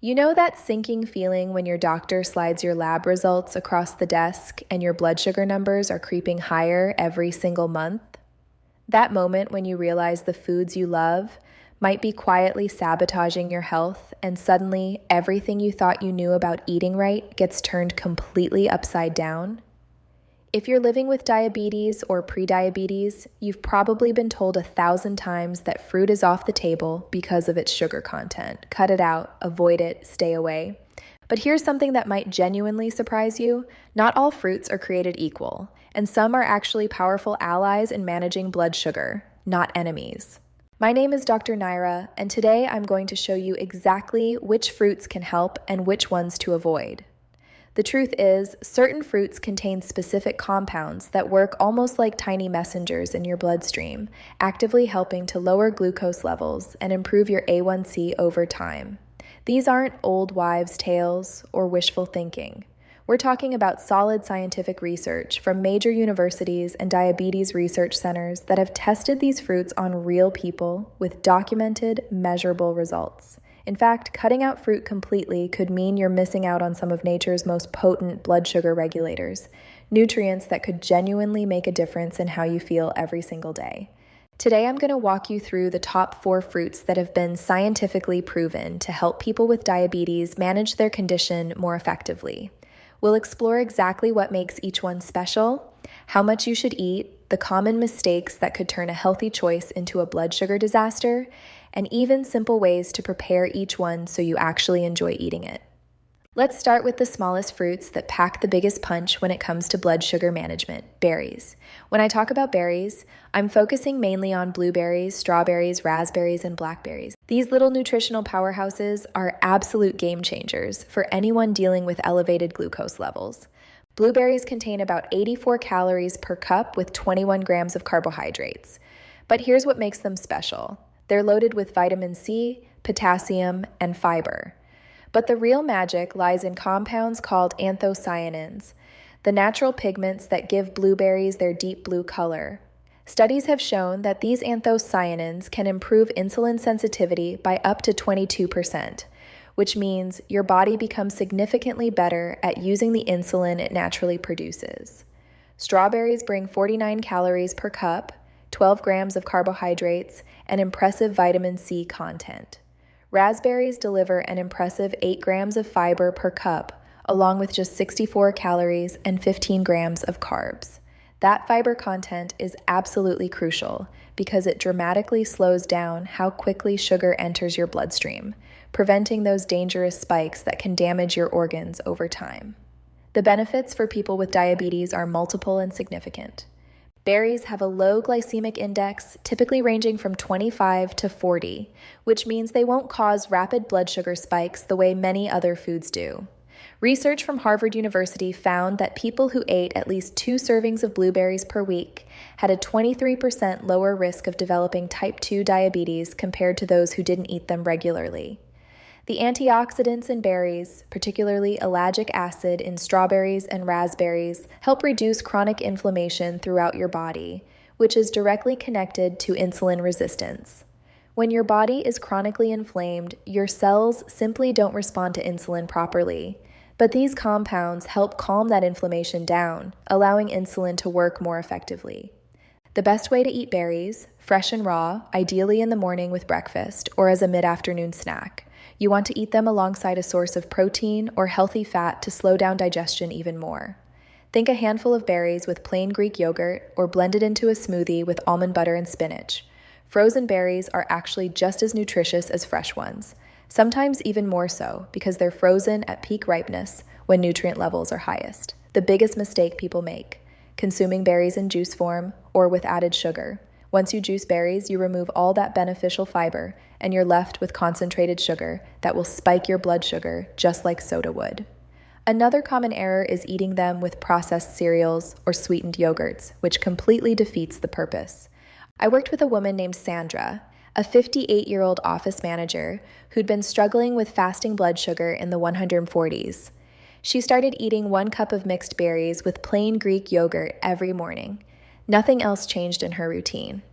You know that sinking feeling when your doctor slides your lab results across the desk and your blood sugar numbers are creeping higher every single month? That moment when you realize the foods you love might be quietly sabotaging your health, and suddenly everything you thought you knew about eating right gets turned completely upside down? If you're living with diabetes or prediabetes, you've probably been told 1,000 times that fruit is off the table because of its sugar content. Cut it out, avoid it, stay away. But here's something that might genuinely surprise you. Not all fruits are created equal, and some are actually powerful allies in managing blood sugar, not enemies. My name is Dr. Naira, and today I'm going to show you exactly which fruits can help and which ones to avoid. The truth is, certain fruits contain specific compounds that work almost like tiny messengers in your bloodstream, actively helping to lower glucose levels and improve your A1C over time. These aren't old wives' tales or wishful thinking. We're talking about solid scientific research from major universities and diabetes research centers that have tested these fruits on real people with documented, measurable results. In fact, cutting out fruit completely could mean you're missing out on some of nature's most potent blood sugar regulators, nutrients that could genuinely make a difference in how you feel every single day. Today, I'm going to walk you through the top 4 fruits that have been scientifically proven to help people with diabetes manage their condition more effectively. We'll explore exactly what makes each one special, how much you should eat, the common mistakes that could turn a healthy choice into a blood sugar disaster, and even simple ways to prepare each one so you actually enjoy eating it. Let's start with the smallest fruits that pack the biggest punch when it comes to blood sugar management, berries. When I talk about berries, I'm focusing mainly on blueberries, strawberries, raspberries, and blackberries. These little nutritional powerhouses are absolute game changers for anyone dealing with elevated glucose levels. Blueberries contain about 84 calories per cup with 21 grams of carbohydrates. But here's what makes them special. They're loaded with vitamin C, potassium, and fiber. But the real magic lies in compounds called anthocyanins, the natural pigments that give blueberries their deep blue color. Studies have shown that these anthocyanins can improve insulin sensitivity by up to 22%, which means your body becomes significantly better at using the insulin it naturally produces. Strawberries bring 49 calories per cup, 12 grams of carbohydrates, and impressive vitamin C content. Raspberries deliver an impressive 8 grams of fiber per cup, along with just 64 calories and 15 grams of carbs. That fiber content is absolutely crucial because it dramatically slows down how quickly sugar enters your bloodstream, preventing those dangerous spikes that can damage your organs over time. The benefits for people with diabetes are multiple and significant. Berries have a low glycemic index, typically ranging from 25 to 40, which means they won't cause rapid blood sugar spikes the way many other foods do. Research from Harvard University found that people who ate at least 2 servings of blueberries per week had a 23% lower risk of developing type 2 diabetes compared to those who didn't eat them regularly. The antioxidants in berries, particularly ellagic acid in strawberries and raspberries, help reduce chronic inflammation throughout your body, which is directly connected to insulin resistance. When your body is chronically inflamed, your cells simply don't respond to insulin properly. But these compounds help calm that inflammation down, allowing insulin to work more effectively. The best way to eat berries, fresh and raw, ideally in the morning with breakfast or as a mid-afternoon snack. You want to eat them alongside a source of protein or healthy fat to slow down digestion even more. Think a handful of berries with plain Greek yogurt or blend it into a smoothie with almond butter and spinach. Frozen berries are actually just as nutritious as fresh ones, sometimes even more so because they're frozen at peak ripeness when nutrient levels are highest. The biggest mistake people make, consuming berries in juice form or with added sugar. Once you juice berries, you remove all that beneficial fiber, and you're left with concentrated sugar that will spike your blood sugar just like soda would. Another common error is eating them with processed cereals or sweetened yogurts, which completely defeats the purpose. I worked with a woman named Sandra, a 58-year-old office manager who'd been struggling with fasting blood sugar in the 140s. She started eating 1 cup of mixed berries with plain Greek yogurt every morning. Nothing else changed in her routine.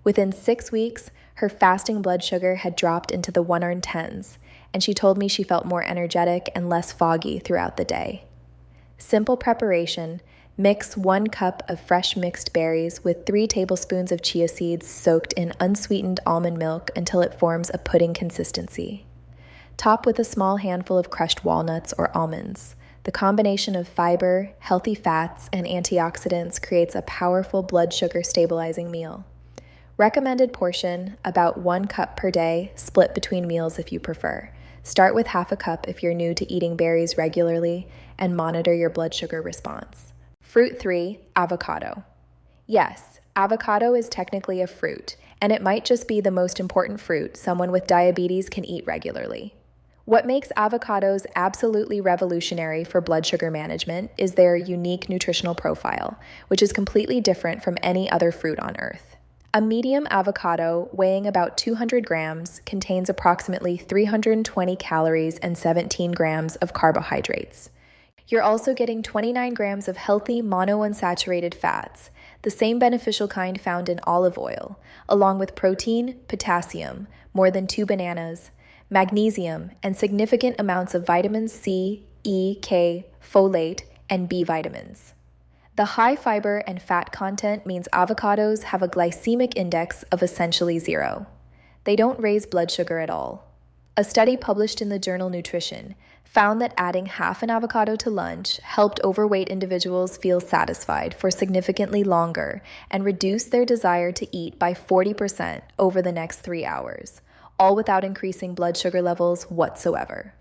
Within 6 weeks, her fasting blood sugar had dropped into the 110s, and she told me she felt more energetic and less foggy throughout the day. Simple preparation: mix 1 cup of fresh mixed berries with 3 tablespoons of chia seeds soaked in unsweetened almond milk until it forms a pudding consistency. Top with a small handful of crushed walnuts or almonds. The combination of fiber, healthy fats, and antioxidants creates a powerful blood sugar stabilizing meal. Recommended portion: about 1 cup per day, split between meals if you prefer. Start with half a cup if you're new to eating berries regularly, and monitor your blood sugar response. Fruit 3, avocado. Yes, avocado is technically a fruit, and it might just be the most important fruit someone with diabetes can eat regularly. What makes avocados absolutely revolutionary for blood sugar management is their unique nutritional profile, which is completely different from any other fruit on earth. A medium avocado weighing about 200 grams contains approximately 320 calories and 17 grams of carbohydrates. You're also getting 29 grams of healthy monounsaturated fats, the same beneficial kind found in olive oil, along with protein, potassium, more than 2 bananas, magnesium, and significant amounts of vitamins C, E, K, folate, and B vitamins. The high fiber and fat content means avocados have a glycemic index of essentially 0. They don't raise blood sugar at all. A study published in the journal Nutrition found that adding half an avocado to lunch helped overweight individuals feel satisfied for significantly longer and reduce their desire to eat by 40% over the next 3 hours, all without increasing blood sugar levels whatsoever.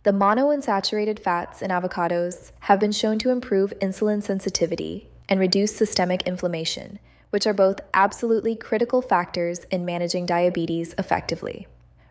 The monounsaturated fats in avocados have been shown to improve insulin sensitivity and reduce systemic inflammation, which are both absolutely critical factors in managing diabetes effectively.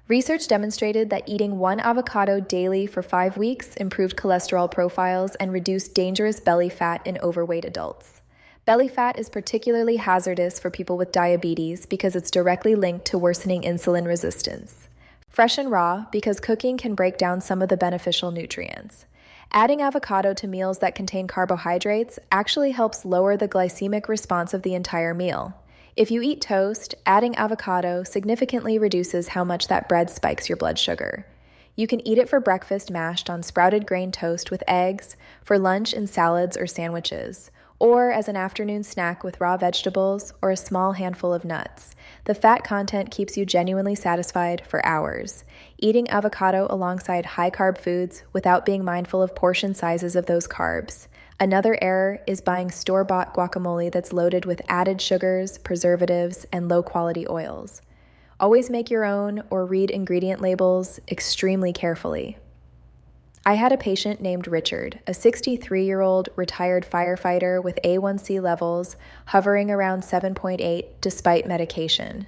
Research demonstrated that eating 1 avocado daily for 5 weeks improved cholesterol profiles and reduced dangerous belly fat in overweight adults. Belly fat is particularly hazardous for people with diabetes because it's directly linked to worsening insulin resistance. Fresh and raw because cooking can break down some of the beneficial nutrients. Adding avocado to meals that contain carbohydrates actually helps lower the glycemic response of the entire meal. If you eat toast, adding avocado significantly reduces how much that bread spikes your blood sugar. You can eat it for breakfast mashed on sprouted grain toast with eggs, for lunch in salads or sandwiches, or as an afternoon snack with raw vegetables or a small handful of nuts. The fat content keeps you genuinely satisfied for hours. Eating avocado alongside high-carb foods without being mindful of portion sizes of those carbs. Another error is buying store-bought guacamole that's loaded with added sugars, preservatives, and low-quality oils. Always make your own or read ingredient labels extremely carefully. I had a patient named Richard, a 63-year-old retired firefighter with A1C levels hovering around 7.8 despite medication.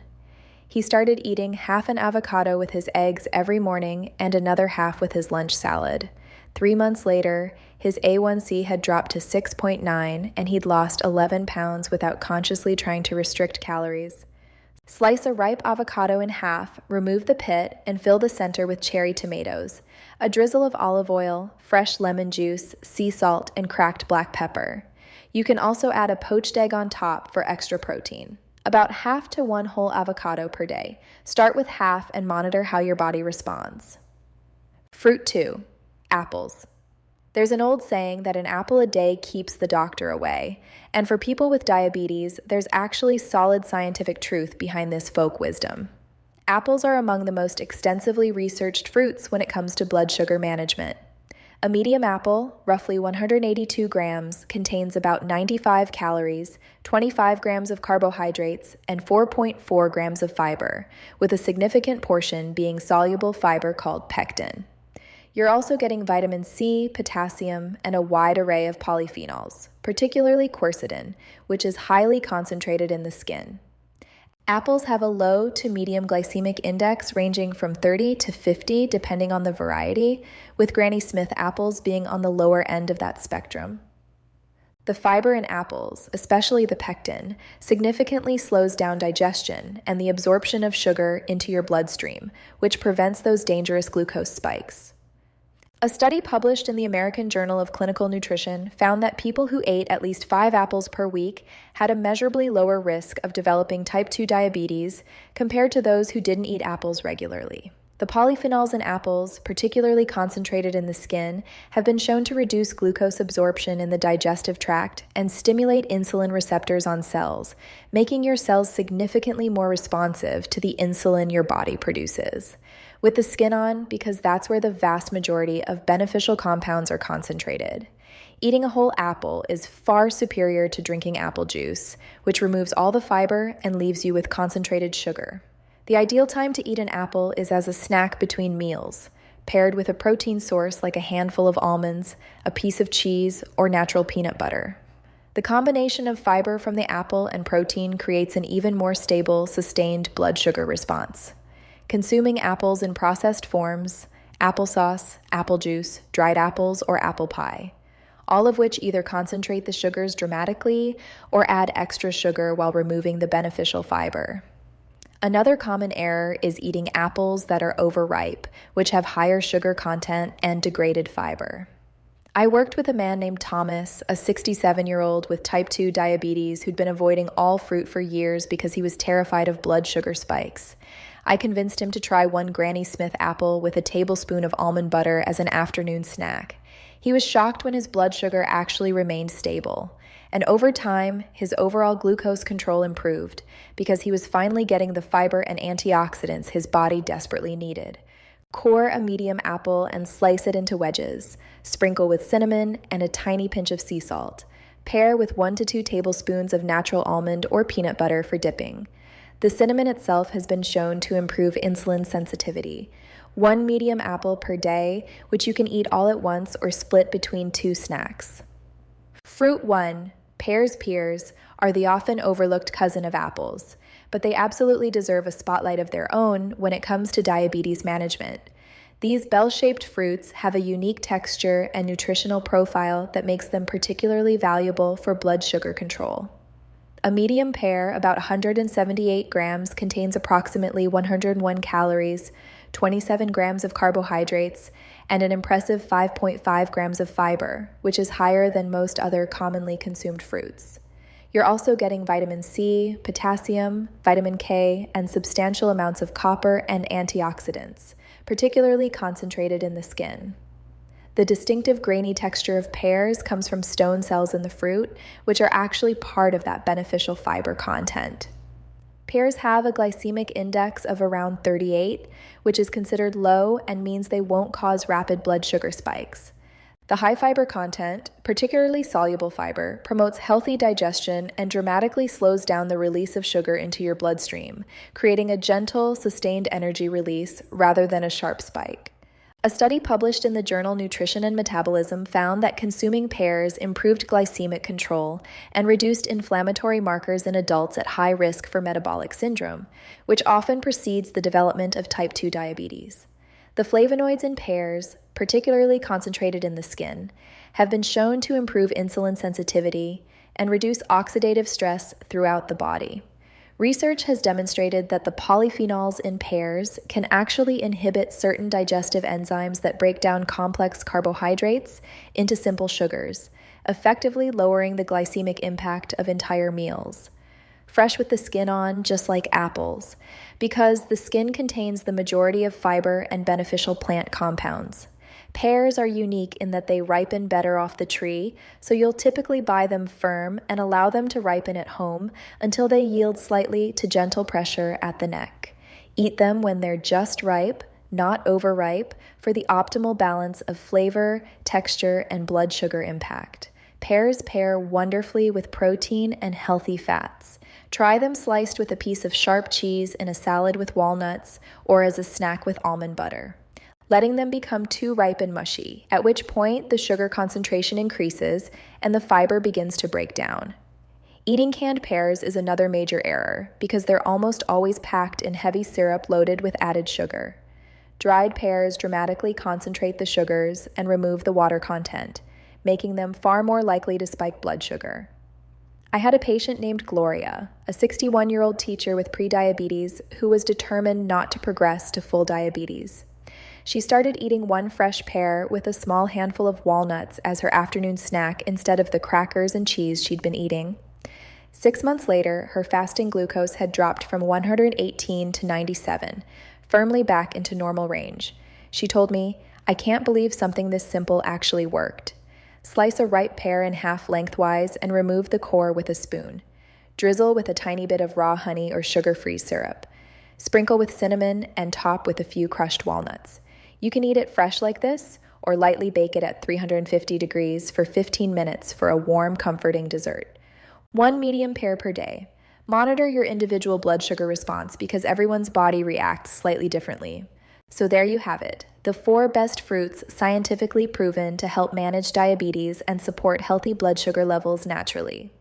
He started eating half an avocado with his eggs every morning and another half with his lunch salad. 3 months later, his A1C had dropped to 6.9 and he'd lost 11 pounds without consciously trying to restrict calories. Slice a ripe avocado in half, remove the pit, and fill the center with cherry tomatoes, a drizzle of olive oil, fresh lemon juice, sea salt, and cracked black pepper. You can also add a poached egg on top for extra protein. About half to 1 whole avocado per day. Start with half and monitor how your body responds. Fruit 2, apples. There's an old saying that an apple a day keeps the doctor away, and for people with diabetes, there's actually solid scientific truth behind this folk wisdom. Apples are among the most extensively researched fruits when it comes to blood sugar management. A medium apple, roughly 182 grams, contains about 95 calories, 25 grams of carbohydrates, and 4.4 grams of fiber, with a significant portion being soluble fiber called pectin. You're also getting vitamin C, potassium, and a wide array of polyphenols, particularly quercetin, which is highly concentrated in the skin. Apples have a low to medium glycemic index ranging from 30 to 50 depending on the variety, with Granny Smith apples being on the lower end of that spectrum. The fiber in apples, especially the pectin, significantly slows down digestion and the absorption of sugar into your bloodstream, which prevents those dangerous glucose spikes. A study published in the American Journal of Clinical Nutrition found that people who ate at least 5 apples per week had a measurably lower risk of developing type 2 diabetes compared to those who didn't eat apples regularly. The polyphenols in apples, particularly concentrated in the skin, have been shown to reduce glucose absorption in the digestive tract and stimulate insulin receptors on cells, making your cells significantly more responsive to the insulin your body produces. With the skin on, because that's where the vast majority of beneficial compounds are concentrated. Eating a whole apple is far superior to drinking apple juice, which removes all the fiber and leaves you with concentrated sugar. The ideal time to eat an apple is as a snack between meals, paired with a protein source like a handful of almonds, a piece of cheese, or natural peanut butter. The combination of fiber from the apple and protein creates an even more stable, sustained blood sugar response. Consuming apples in processed forms, applesauce, apple juice, dried apples, or apple pie, all of which either concentrate the sugars dramatically or add extra sugar while removing the beneficial fiber. Another common error is eating apples that are overripe, which have higher sugar content and degraded fiber. I worked with a man named Thomas, a 67-year-old with type 2 diabetes who'd been avoiding all fruit for years because he was terrified of blood sugar spikes. I convinced him to try one Granny Smith apple with a tablespoon of almond butter as an afternoon snack. He was shocked when his blood sugar actually remained stable. And over time, his overall glucose control improved because he was finally getting the fiber and antioxidants his body desperately needed. Core a medium apple and slice it into wedges. Sprinkle with cinnamon and a tiny pinch of sea salt. Pair with 1 to 2 tablespoons of natural almond or peanut butter for dipping. The cinnamon itself has been shown to improve insulin sensitivity. 1 medium apple per day, which you can eat all at once or split between 2 snacks. Fruit 1. Pears are the often overlooked cousin of apples, but they absolutely deserve a spotlight of their own when it comes to diabetes management. These bell-shaped fruits have a unique texture and nutritional profile that makes them particularly valuable for blood sugar control. A medium pear, about 178 grams, contains approximately 101 calories, 27 grams of carbohydrates, and an impressive 5.5 grams of fiber, which is higher than most other commonly consumed fruits. You're also getting vitamin C, potassium, vitamin K, and substantial amounts of copper and antioxidants, particularly concentrated in the skin. The distinctive grainy texture of pears comes from stone cells in the fruit, which are actually part of that beneficial fiber content. Pears have a glycemic index of around 38, which is considered low and means they won't cause rapid blood sugar spikes. The high fiber content, particularly soluble fiber, promotes healthy digestion and dramatically slows down the release of sugar into your bloodstream, creating a gentle, sustained energy release rather than a sharp spike. A study published in the journal Nutrition and Metabolism found that consuming pears improved glycemic control and reduced inflammatory markers in adults at high risk for metabolic syndrome, which often precedes the development of type 2 diabetes. The flavonoids in pears, particularly concentrated in the skin, have been shown to improve insulin sensitivity and reduce oxidative stress throughout the body. Research has demonstrated that the polyphenols in pears can actually inhibit certain digestive enzymes that break down complex carbohydrates into simple sugars, effectively lowering the glycemic impact of entire meals. Fresh with the skin on, just like apples, because the skin contains the majority of fiber and beneficial plant compounds. Pears are unique in that they ripen better off the tree, so you'll typically buy them firm and allow them to ripen at home until they yield slightly to gentle pressure at the neck. Eat them when they're just ripe, not overripe, for the optimal balance of flavor, texture, and blood sugar impact. Pears pair wonderfully with protein and healthy fats. Try them sliced with a piece of sharp cheese in a salad with walnuts or as a snack with almond butter, letting them become too ripe and mushy, at which point the sugar concentration increases and the fiber begins to break down. Eating canned pears is another major error because they're almost always packed in heavy syrup loaded with added sugar. Dried pears dramatically concentrate the sugars and remove the water content, making them far more likely to spike blood sugar. I had a patient named Gloria, a 61-year-old teacher with prediabetes who was determined not to progress to full diabetes. She started eating one fresh pear with a small handful of walnuts as her afternoon snack instead of the crackers and cheese she'd been eating. 6 months later, her fasting glucose had dropped from 118 to 97, firmly back into normal range. She told me, "I can't believe something this simple actually worked." Slice a ripe pear in half lengthwise and remove the core with a spoon. Drizzle with a tiny bit of raw honey or sugar-free syrup. Sprinkle with cinnamon and top with a few crushed walnuts. You can eat it fresh like this or lightly bake it at 350 degrees for 15 minutes for a warm, comforting dessert. 1 medium pear per day. Monitor your individual blood sugar response because everyone's body reacts slightly differently. So there you have it, the 4 best fruits scientifically proven to help manage diabetes and support healthy blood sugar levels naturally.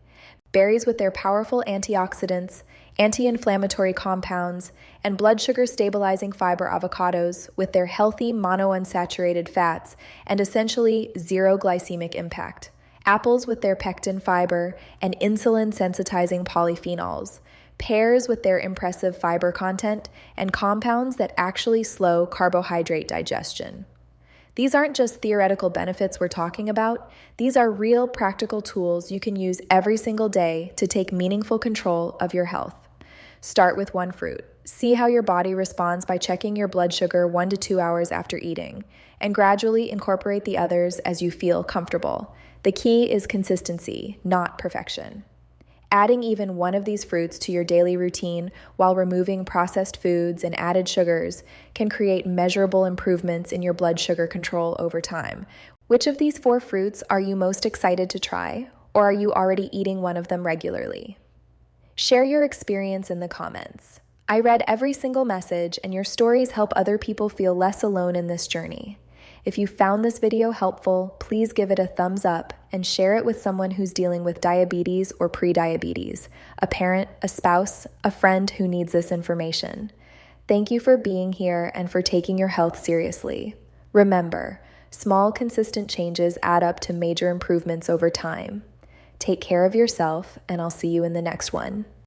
Berries with their powerful antioxidants, anti-inflammatory compounds, and blood sugar stabilizing fiber avocados with their healthy monounsaturated fats and essentially zero glycemic impact. Apples with their pectin fiber and insulin sensitizing polyphenols. Pears with their impressive fiber content and compounds that actually slow carbohydrate digestion. These aren't just theoretical benefits we're talking about, these are real practical tools you can use every single day to take meaningful control of your health. Start with 1 fruit. See how your body responds by checking your blood sugar 1 to 2 hours after eating, and gradually incorporate the others as you feel comfortable. The key is consistency, not perfection. Adding even one of these fruits to your daily routine while removing processed foods and added sugars can create measurable improvements in your blood sugar control over time. Which of these 4 fruits are you most excited to try, or are you already eating one of them regularly? Share your experience in the comments. I read every single message, and your stories help other people feel less alone in this journey. If you found this video helpful, please give it a thumbs up and share it with someone who's dealing with diabetes or prediabetes, a parent, a spouse, a friend who needs this information. Thank you for being here and for taking your health seriously. Remember, small, consistent changes add up to major improvements over time. Take care of yourself, and I'll see you in the next one.